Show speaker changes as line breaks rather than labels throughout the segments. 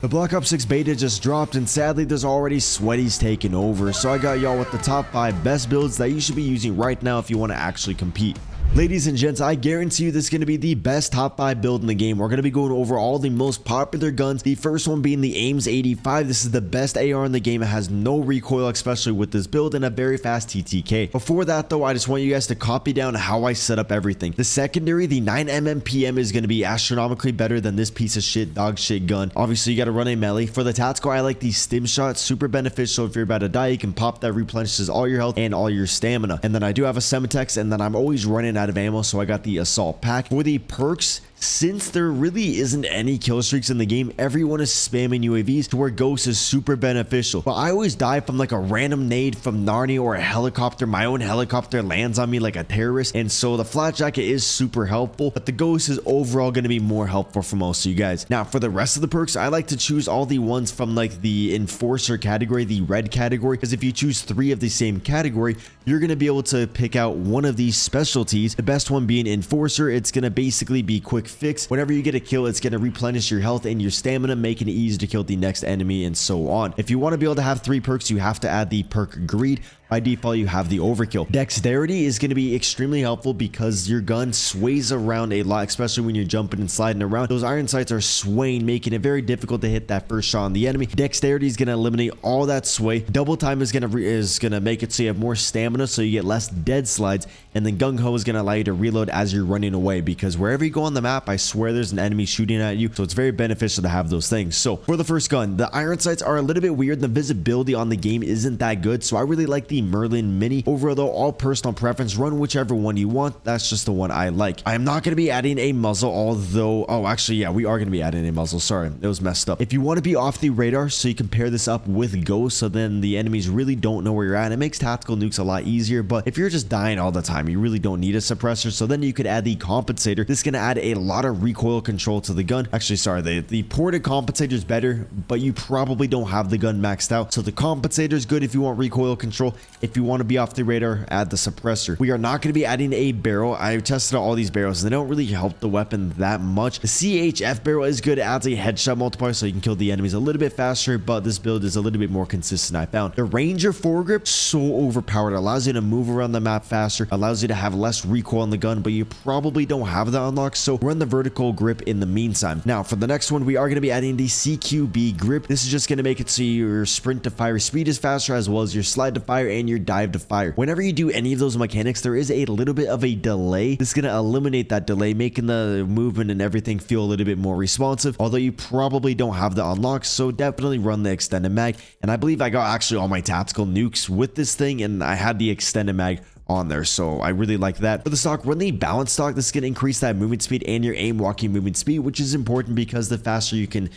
The Black Ops 6 beta just dropped, and sadly there's already sweaties taking over, so I got y'all with the top 5 best builds that you should be using right now if you want to actually compete. Ladies and gents, I guarantee you this is going to be the best top 5 build in the game. We're going to be going over all the most popular guns, the first one being the AMES 85. This is the best AR in the game. It has no recoil, especially with this build, and a very fast TTK. Before that though, I just want you guys to copy down how I set up everything. The secondary, the 9mm PM, is going to be astronomically better than this piece of shit dog shit gun. Obviously you got to run a melee. For the tactical, I like the stim shot. Super beneficial. If you're about to die, you can pop that, replenishes all your health and all your stamina. And then I do have a Semtex, and then I'm always running out of ammo, so I got the assault pack. For the perks, since there really isn't any kill streaks in the game, everyone is spamming UAVs to where Ghost is super beneficial. But I always die from like a random nade from Narnia or a helicopter. My own helicopter lands on me like a terrorist, and so the flat jacket is super helpful, but the Ghost is overall going to be more helpful for most of you guys. Now for the rest of the perks, I like to choose all the ones from like the enforcer category, the red category, because if you choose 3 of the same category, you're going to be able to pick out one of these specialties. The best one being enforcer. It's going to basically be quick fix. Whenever you get a kill, it's going to replenish your health and your stamina, making it easy to kill the next enemy and so on. If you want to be able to have 3 perks, you have to add the perk greed. By default, you have the overkill. Dexterity is going to be extremely helpful because your gun sways around a lot, especially when you're jumping and sliding around. Those iron sights are swaying, making it very difficult to hit that first shot on the enemy. Dexterity is going to eliminate all that sway. Double time is going to make it so you have more stamina, so you get less dead slides. And then gung ho is going to allow you to reload as you're running away, because wherever you go on the map, I swear there's an enemy shooting at you. So it's very beneficial to have those things. So for the first gun, the iron sights are a little bit weird. The visibility on the game isn't that good, so I really like the Merlin Mini. Overall though, all personal preference, run whichever one you want. That's just the one I like. I am not going to be adding a muzzle, although, oh actually yeah, we are going to be adding a muzzle. Sorry, it was messed up. If you want to be off the radar, so you can pair this up with Ghost, so then the enemies really don't know where you're at. It makes tactical nukes a lot easier, but if you're just dying all the time, you really don't need a suppressor. So then you could add the compensator. This is going to add a lot of recoil control to the gun. Actually, sorry, the ported compensator is better, but you probably don't have the gun maxed out, so the compensator is good if you want recoil control. If you want to be off the radar, add the suppressor. We are not going to be adding a barrel. I tested out all these barrels, and they don't really help the weapon that much. The CHF barrel is good. It adds a headshot multiplier, so you can kill the enemies a little bit faster, but this build is a little bit more consistent, I found. The Ranger foregrip, so overpowered. It allows you to move around the map faster, allows you to have less recoil on the gun, but you probably don't have that unlocked, so run the vertical grip in the meantime. Now for the next one, we are going to be adding the CQB grip. This is just going to make it so your sprint to fire speed is faster, as well as your slide to fire and your dive to fire. Whenever you do any of those mechanics, there is a little bit of a delay. This is going to eliminate that delay, making the movement and everything feel a little bit more responsive, although you probably don't have the unlock, so definitely run the extended mag. And I believe I got actually all my tactical nukes with this thing, and I had the extended mag on there, so I really like that. For the stock, run the balance stock. This is going to increase that movement speed and your aim walking movement speed, which is important because the faster you can,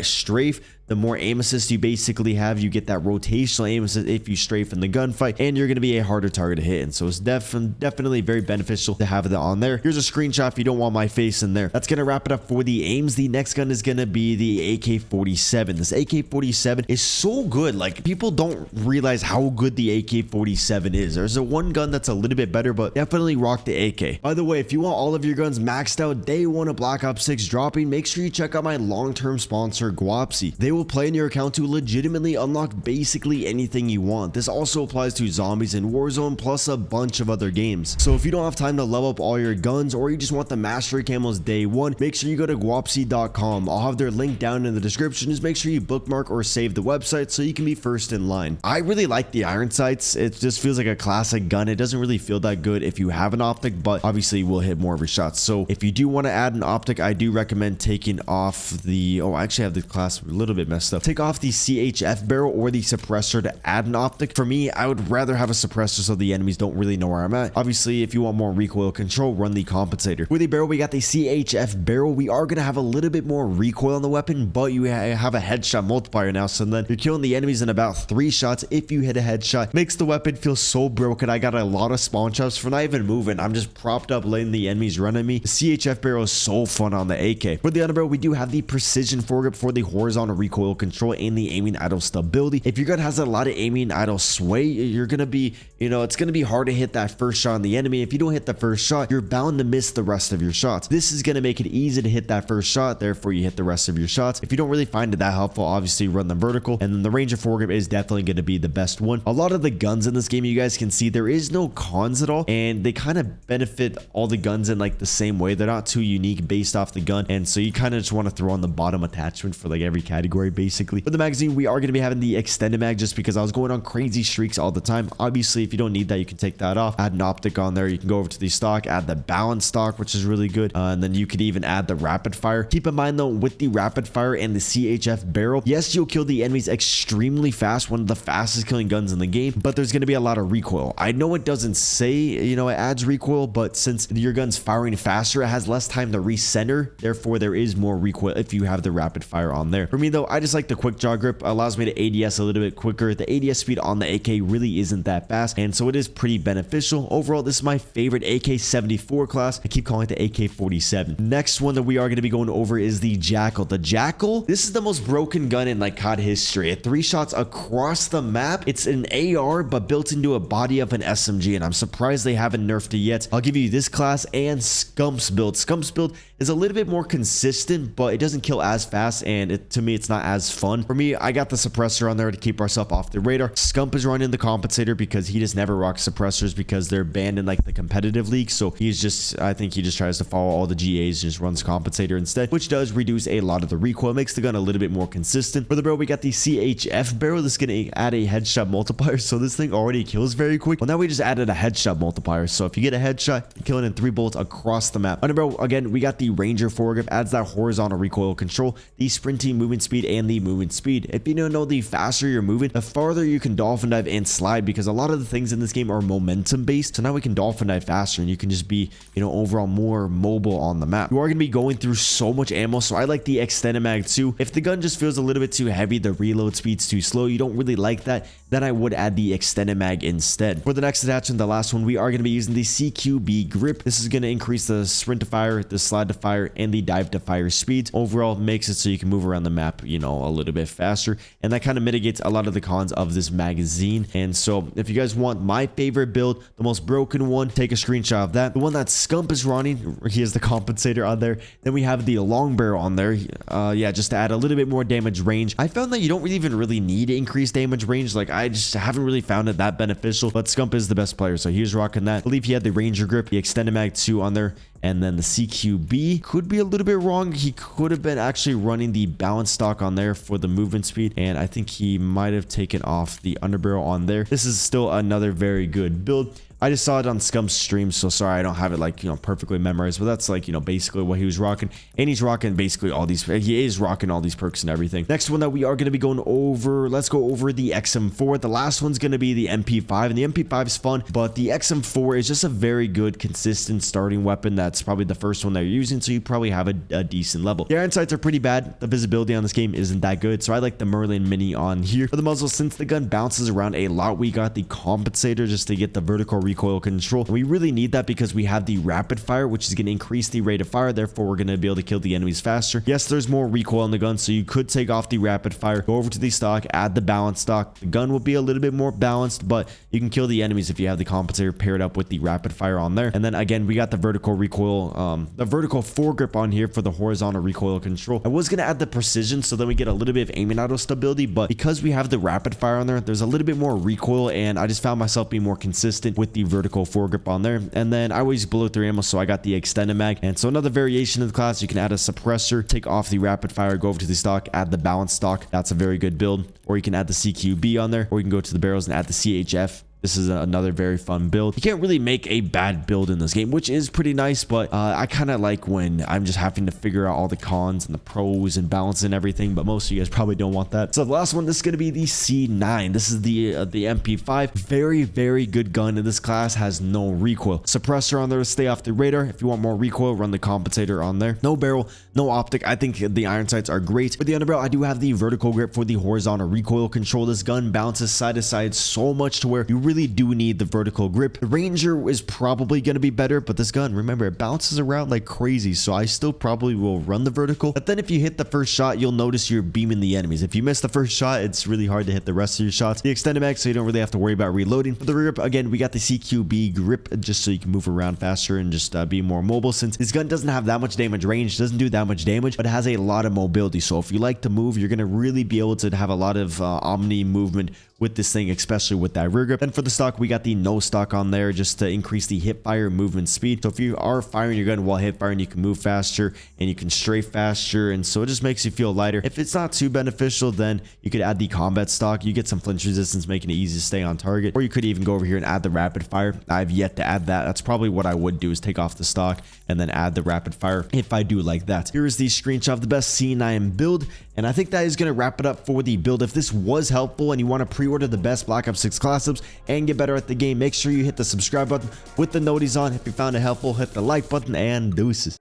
strafe, the more aim assist you basically have. You get that rotational aim assist if you strafe in the gunfight, and you're going to be a harder target to hit. And so it's definitely very beneficial to have that on there. Here's a screenshot if you don't want my face in there. That's going to wrap it up for the aims. The next gun is going to be the AK-47. This AK-47 is so good. Like, people don't realize how good the AK-47 is. There's a one gun that's a little bit better, but definitely rock the AK. By the way, if you want all of your guns maxed out day 1 of Black Ops 6 dropping, make sure you check out my long-term sponsor, Guapsi. They will play in your account to legitimately unlock basically anything you want. This also applies to zombies and Warzone, plus a bunch of other games. So if you don't have time to level up all your guns, or you just want the mastery camos day 1, make sure you go to guapsi.com. I'll have their link down in the description. Just make sure you bookmark or save the website so you can be first in line. I really like the iron sights. It just feels like a classic gun. It doesn't really feel that good if you have an optic, but obviously you will hit more of your shots. So if you do want to add an optic, I do recommend taking off the, I actually have the class a little bit messed up. Take off the CHF barrel or the suppressor to add an optic. For me, I would rather have a suppressor so the enemies don't really know where I'm at. Obviously, if you want more recoil control, run the compensator. With the barrel, we got the CHF barrel. We are going to have a little bit more recoil on the weapon, but you have a headshot multiplier now, so then you're killing the enemies in about 3 shots if you hit a headshot. Makes the weapon feel so broken. I got a lot of spawn traps for not even moving. I'm just propped up letting the enemies run at me. The CHF barrel is so fun on the AK. For the underbarrel, we do have the precision foregrip for the horizontal recoil recoil control and the aiming idle stability. If your gun has a lot of aiming idle sway, you're gonna be, it's gonna be hard to hit that first shot on the enemy. If you don't hit the first shot, you're bound to miss the rest of your shots. This is gonna make it easy to hit that first shot, therefore you hit the rest of your shots. If you don't really find it that helpful, obviously run the vertical, and then the Ranger foregrip is definitely gonna be the best one. A lot of the guns in this game, you guys can see there is no cons at all, and they kind of benefit all the guns in like the same way. They're not too unique based off the gun, and so you kind of just want to throw on the bottom attachment for like every category basically. For the magazine, we are going to be having the extended mag just because I was going on crazy streaks all the time. Obviously, if you don't need that, you can take that off, add an optic on there. You can go over to the stock, add the balance stock, which is really good, and then you could even add the rapid fire. Keep in mind though, with the rapid fire and the CHF barrel, yes, you'll kill the enemies extremely fast, one of the fastest killing guns in the game, but there's going to be a lot of recoil. I know it doesn't say, it adds recoil, but since your gun's firing faster, it has less time to recenter, therefore there is more recoil if you have the rapid fire on there. For me though, I just like the quick jaw grip. It allows me to ADS a little bit quicker. The ADS speed on the AK really isn't that fast, and so it is pretty beneficial. Overall, this is my favorite AK-74 class. I keep calling it the AK-47. Next one that we are going to be going over is the JACKAL. The JACKAL, this is the most broken gun in like COD history. At 3 shots across the map. It's an AR but built into a body of an SMG, and I'm surprised they haven't nerfed it yet. I'll give you this class and Scump's build. Scump's build is a little bit more consistent, but it doesn't kill as fast, and to me it's not as fun. For me, I got the suppressor on there to keep ourselves off the radar. Scump is running the compensator because he just never rocks suppressors because they're banned in like the competitive league. So I think he just tries to follow all the GAs, just runs compensator instead, which does reduce a lot of the recoil, makes the gun a little bit more consistent. For the barrel, we got the CHF barrel. This is going to add a headshot multiplier, so this thing already kills very quick. Well, now we just added a headshot multiplier, so if you get a headshot, you kill it in 3 bullets across the map. Under barrel, again, we got the Ranger foregrip, adds that horizontal recoil control, the sprinting movement speed, and the movement speed. If you don't know, the faster you're moving, the farther you can dolphin dive and slide, because a lot of the things in this game are momentum based. So now we can dolphin dive faster, and you can just be, overall more mobile on the map. You are going to be going through so much ammo, so I like the extended mag too. If the gun just feels a little bit too heavy, the reload speed's too slow, you don't really like that, then I would add the extended mag instead. For the next attachment, the last one, we are going to be using the CQB grip. This is going to increase the sprint to fire, the slide to fire, and the dive to fire speeds. Overall, makes it so you can move around the map, a little bit faster, and that kind of mitigates a lot of the cons of this magazine. And so if you guys want my favorite build, the most broken one, take a screenshot of that. The one that Scump is running, he has the compensator on there. Then we have the long barrel on there, just to add a little bit more damage range. I found that you don't even really need increased damage range. Like, I just haven't really found it that beneficial, but Scump is the best player, so he was rocking that. I believe he had the Ranger grip, the extended mag 2 on there, and then the CQB. Could be a little bit wrong. He could have been actually running the balance stock on there for the movement speed, and I think he might have taken off the underbarrel on there. This is still another very good build. I just saw it on Scump's stream, so sorry I don't have it like, perfectly memorized, but that's like, basically what he was rocking. And he's rocking basically all these, he is rocking all these perks and everything. Next one that we are going to be going over, let's go over the XM4. The last one's going to be the MP5, and the MP5 is fun, but the XM4 is just a very good, consistent starting weapon. That's probably the first one that you're using, so you probably have a decent level. The iron sights are pretty bad. The visibility on this game isn't that good, so I like the Merlin Mini on here. For the muzzle, since the gun bounces around a lot, we got the compensator just to get the vertical recoil control. And we really need that because we have the rapid fire, which is going to increase the rate of fire. Therefore, we're going to be able to kill the enemies faster. Yes, there's more recoil on the gun, so you could take off the rapid fire, go over to the stock, add the balance stock. The gun will be a little bit more balanced, but you can kill the enemies if you have the compensator paired up with the rapid fire on there. And then again, we got the vertical recoil, the vertical foregrip on here for the horizontal recoil control. I was going to add the precision, so then we get a little bit of aiming auto stability, but because we have the rapid fire on there, there's a little bit more recoil, and I just found myself being more consistent with the vertical foregrip on there. And then I always blow through ammo, so I got the extended mag. And so another variation of the class, you can add a suppressor, take off the rapid fire, go over to the stock, add the balance stock. That's a very good build. Or you can add the CQB on there, or you can go to the barrels and add the CHF. This is another very fun build. You can't really make a bad build in this game, which is pretty nice, but I kind of like when I'm just having to figure out all the cons and the pros and balance and everything, but most of you guys probably don't want that. So the last one, this is going to be the C9. This is the MP5. Very, very good gun in this class, has no recoil. Suppressor on there to stay off the radar. If you want more recoil, run the compensator on there. No barrel, no optic. I think the iron sights are great. With the underbarrel, I do have the vertical grip for the horizontal recoil control. This gun bounces side to side so much to where you really really do need the vertical grip. The Ranger is probably going to be better, but this gun, remember, it bounces around like crazy, so I still probably will run the vertical. But then if you hit the first shot, you'll notice you're beaming the enemies. If you miss the first shot, it's really hard to hit the rest of your shots. The extended mag, so you don't really have to worry about reloading. For the grip, again, we got the CQB grip just so you can move around faster and just be more mobile, since this gun doesn't have that much damage range, doesn't do that much damage, but it has a lot of mobility. So if you like to move, you're going to really be able to have a lot of omni movement with this thing, especially with that rear grip. Then for the stock, we got the no stock on there just to increase the hip fire movement speed. So if you are firing your gun while hip firing, you can move faster and you can strafe faster, and so it just makes you feel lighter. If it's not too beneficial, then you could add the combat stock. You get some flinch resistance, making it easy to stay on target, or you could even go over here and add the rapid fire. I've yet to add that. That's probably what I would do, is take off the stock and then add the rapid fire if I do like that. Here is the screenshot of the best C9 build, and I think that is going to wrap it up for the build. If this was helpful and you want to pre-order the best Black Ops 6 class subs and get better at the game, make sure you hit the subscribe button with the noties on. If you found it helpful, hit the like button, and deuces.